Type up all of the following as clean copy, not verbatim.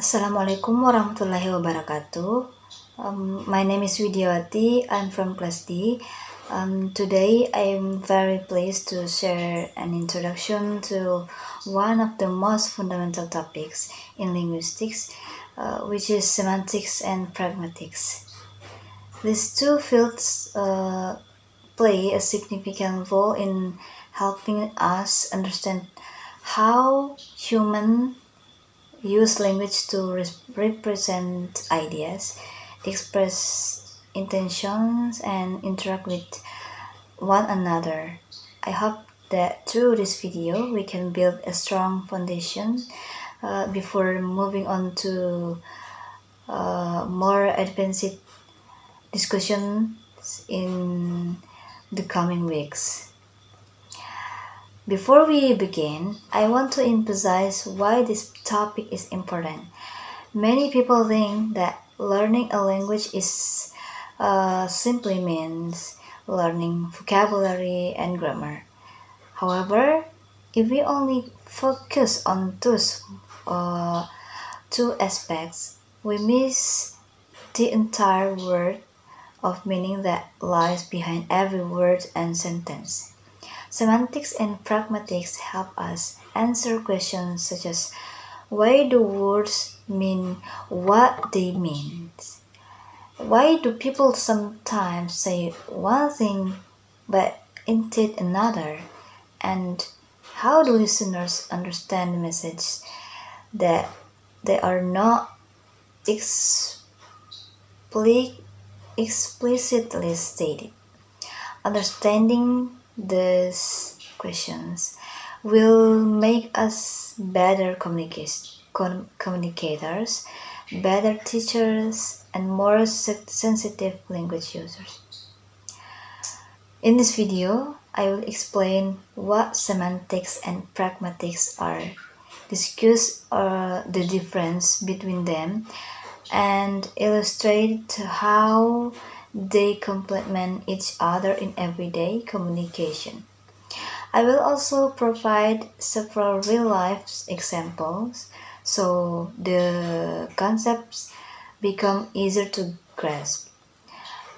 Assalamualaikum warahmatullahi wabarakatuh. My name is Widiawati. I'm from class D. Today I'm very pleased to share an introduction to one of the most fundamental topics in linguistics, which is semantics and pragmatics. These two fields play a significant role in helping us understand how humans use language to represent ideas, express intentions, and interact with one another. I hope that through this video we can build a strong foundation before moving on to more advanced discussions in the coming weeks. Before we begin, I want to emphasize why this topic is important. Many people think that learning a language is simply means learning vocabulary and grammar. However, if we only focus on those two aspects, we miss the entire world of meaning that lies behind every word and sentence. Semantics and pragmatics help us answer questions such as why do words mean what they mean? Why do people sometimes say one thing but intend another? And how do listeners understand messages that they are not explicitly stated? Understanding these questions will make us better communicators, better teachers, and more sensitive language users. In this video, I will explain what semantics and pragmatics are, discuss the difference between them, and illustrate how they complement each other in everyday communication. I will also provide several real-life examples so the concepts become easier to grasp.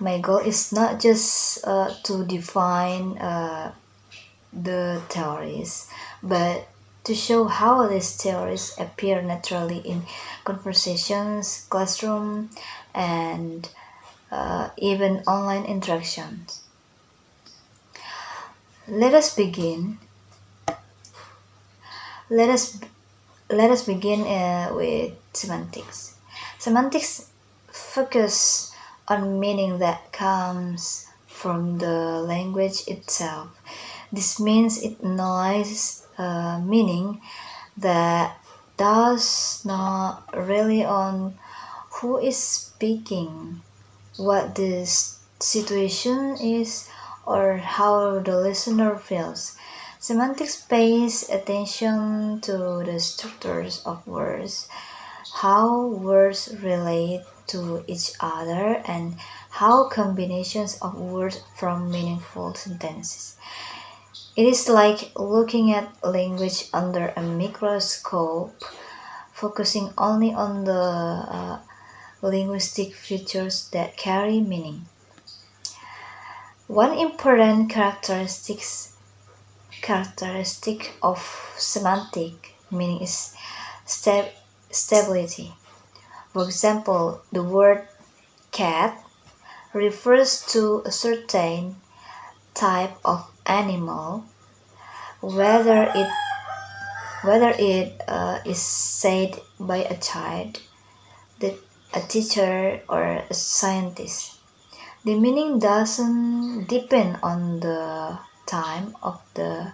My goal is not just to define the theories, but to show how these theories appear naturally in conversations, classroom, and even online interactions. Let us begin. Let us begin with semantics. Semantics focus on meaning that comes from the language itself. This means it analyzes meaning that does not rely on who is speaking, what the situation is, or how the listener feels. Semantics pays attention to the structures of words, how words relate to each other, and how combinations of words form meaningful sentences. It is like looking at language under a microscope, focusing only on the linguistic features that carry meaning. One important characteristic of semantic meaning is stability. For example, the word cat refers to a certain type of animal, whether it is said by a child, a teacher, or a scientist. The meaning doesn't depend on the time of the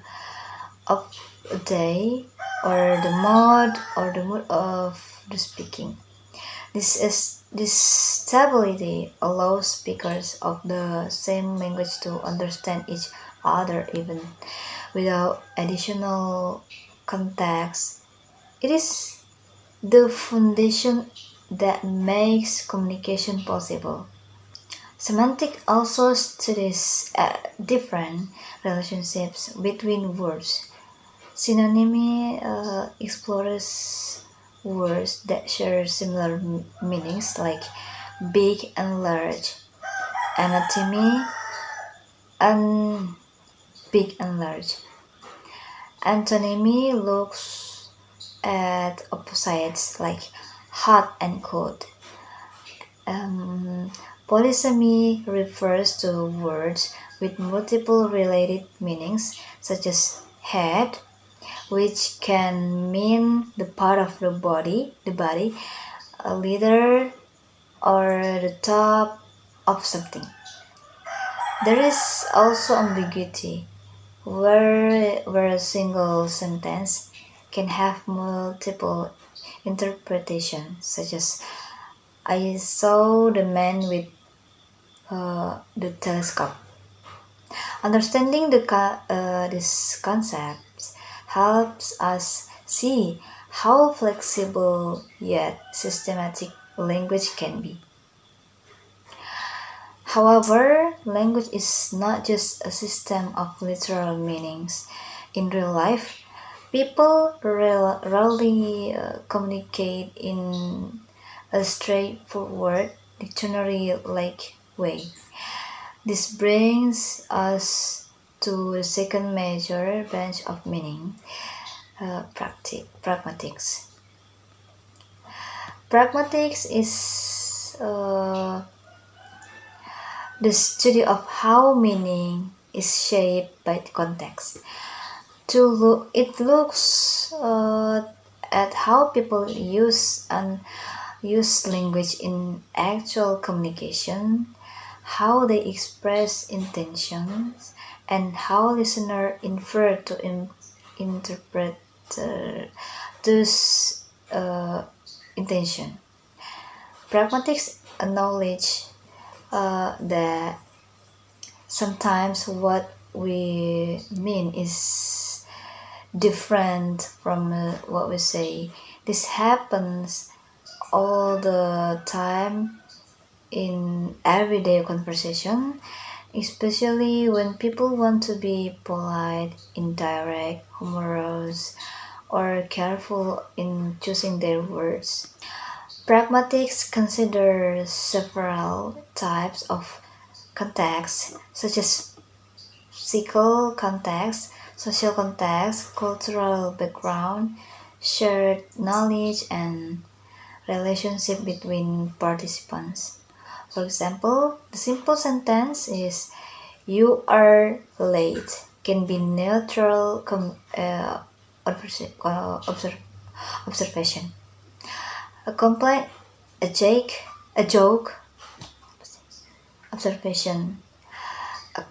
day or the mood of the speaking. This stability allows speakers of the same language to understand each other even without additional context. It is the foundation that makes communication possible. Semantics also studies different relationships between words. Synonymy explores words that share similar meanings like big and large, anatomy and big and large. Antonymy looks at opposites like hot and cold. Polysemy refers to words with multiple related meanings, such as head, which can mean the part of the body, a leader, or the top of something. There is also ambiguity, where a single sentence can have multiple interpretations, such as I saw the man with the telescope. Understanding these concepts helps us see how flexible yet systematic language can be. However, language is not just a system of literal meanings. In real life, people rarely communicate in a straightforward, dictionary-like way. This brings us to the second major branch of meaning, pragmatics. Pragmatics is the study of how meaning is shaped by the context. It looks at how people use language in actual communication, how they express intentions, and how listeners infer to interpret those intention. Pragmatics acknowledge that sometimes what we mean is different from what we say. This happens all the time in everyday conversation, especially when people want to be polite, indirect, humorous, or careful in choosing their words. Pragmatics considers several types of context, such as physical context, social context, cultural background, shared knowledge, and relationship between participants. For example, the simple sentence is "You are late" can be neutral observation. A complaint, a joke, observation. A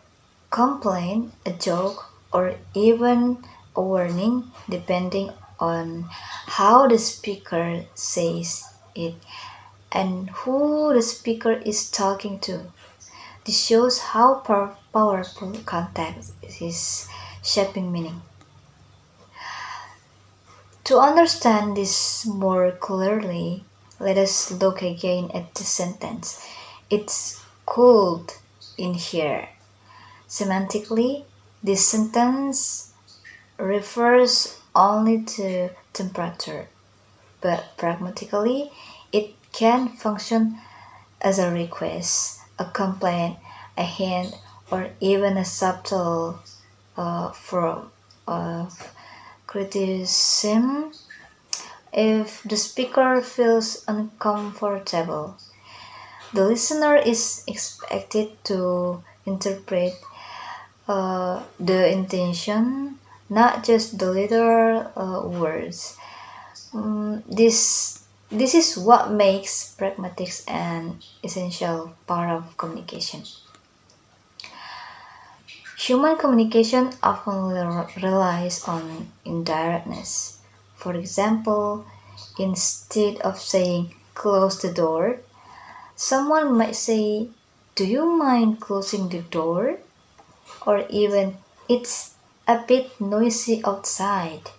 complaint, a joke, or even a warning, depending on how the speaker says it and who the speaker is talking to. This shows how powerful context is shaping meaning. To understand this more clearly, let us look again at the sentence. It's cold in here. Semantically, this sentence refers only to temperature, but pragmatically, it can function as a request, a complaint, a hint, or even a subtle form of criticism if the speaker feels uncomfortable. The listener is expected to interpret the intention, not just the literal words. This is what makes pragmatics an essential part of communication. Human communication often relies on indirectness. For example, instead of saying close the door, someone might say, "Do you mind closing the door?" Or even, "It's a bit noisy outside."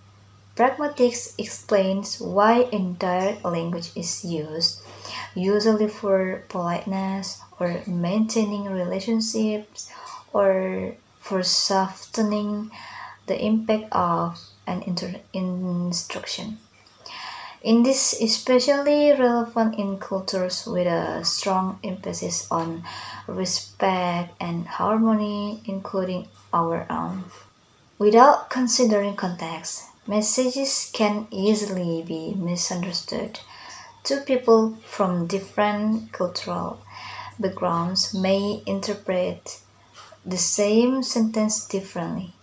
Pragmatics explains why indirect language is used, usually for politeness or maintaining relationships or for softening the impact of an instruction. In this especially relevant in cultures with a strong emphasis on respect and harmony, including our own. Without considering context, messages can easily be misunderstood. Two people from different cultural backgrounds may interpret the same sentence differently.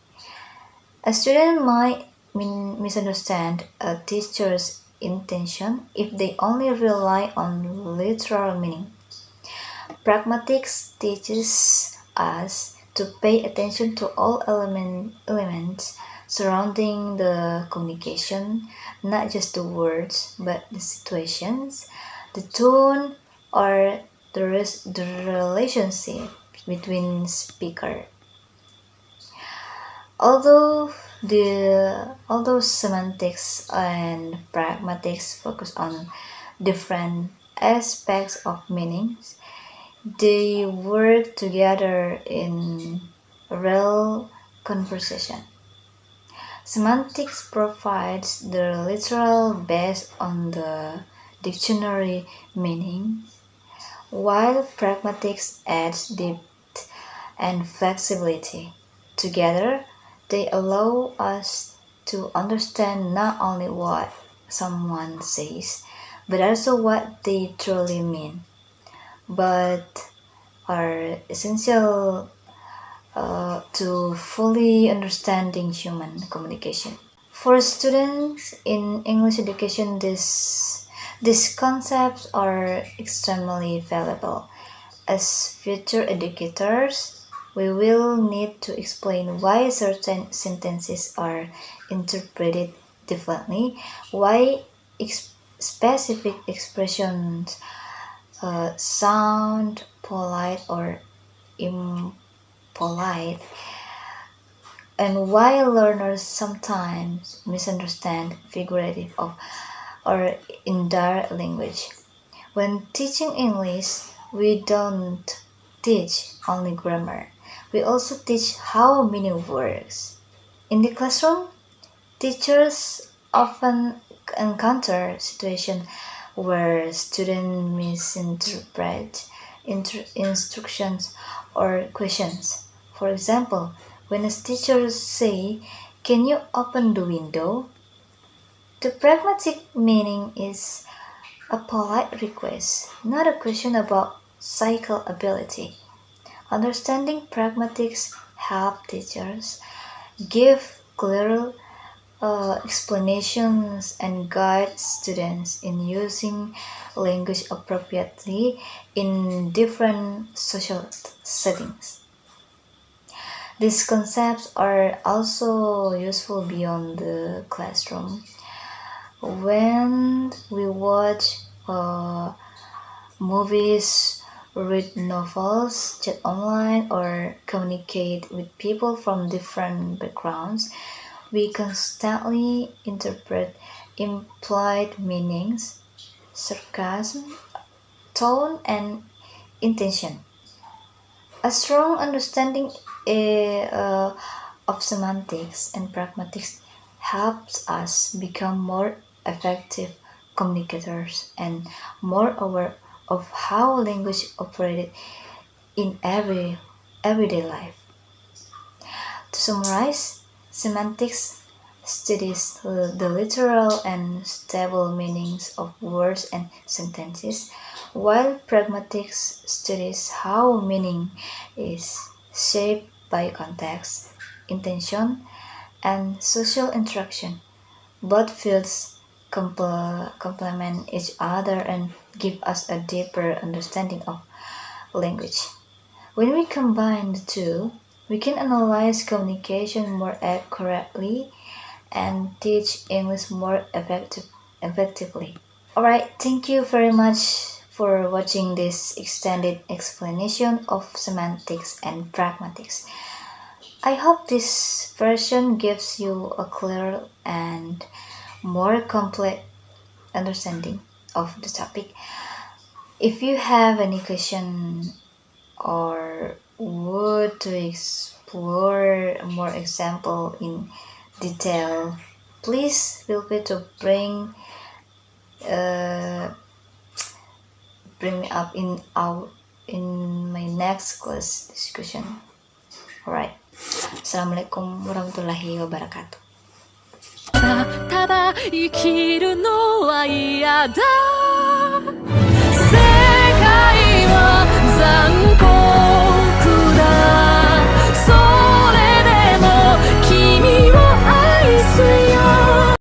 A student might misunderstand a teacher's intention if they only rely on literal meaning. Pragmatics teaches us to pay attention to all elements surrounding the communication, not just the words, but the situations, the tone, or the relationship between speaker. Although semantics and pragmatics focus on different aspects of meanings, they work together in real conversation. Semantics provides the literal based on the dictionary meaning, while pragmatics adds depth and flexibility. Together, they allow us to understand not only what someone says, but also what they truly mean. But are essential to fully understanding human communication. For students in English education, these concepts are extremely valuable. As future educators, we will need to explain why certain sentences are interpreted differently, why specific expressions sound polite or impolite, and why learners sometimes misunderstand figurative or indirect language. When teaching English, we don't teach only grammar. We also teach how meaning works. In the classroom, teachers often encounter situations where students misinterpret instructions or questions. For example, when a teacher say, "Can you open the window?" The pragmatic meaning is a polite request, not a question about psychical ability. Understanding pragmatics help teachers give clear explanations and guide students in using language appropriately in different social settings. These concepts are also useful beyond the classroom. When we watch movies, read novels, chat online, or communicate with people from different backgrounds, we constantly interpret implied meanings, sarcasm, tone, and intention. A strong understanding of semantics and pragmatics helps us become more effective communicators and more aware of how language operated in everyday life. To summarize, semantics studies the literal and stable meanings of words and sentences, while pragmatics studies how meaning is shaped by context, intention, and social interaction. Both fields complement each other and give us a deeper understanding of language. When we combine the two, we can analyze communication more accurately and teach English more effectively. Alright, thank you very much for watching this extended explanation of semantics and pragmatics. I hope this version gives you a clear and more complete understanding of the topic. If you have any question or would to explore more example in detail, please feel free to bring bring me up in my next class discussion. Alright. Assalamualaikum warahmatullahi wabarakatuh. ただ生きるのは嫌だ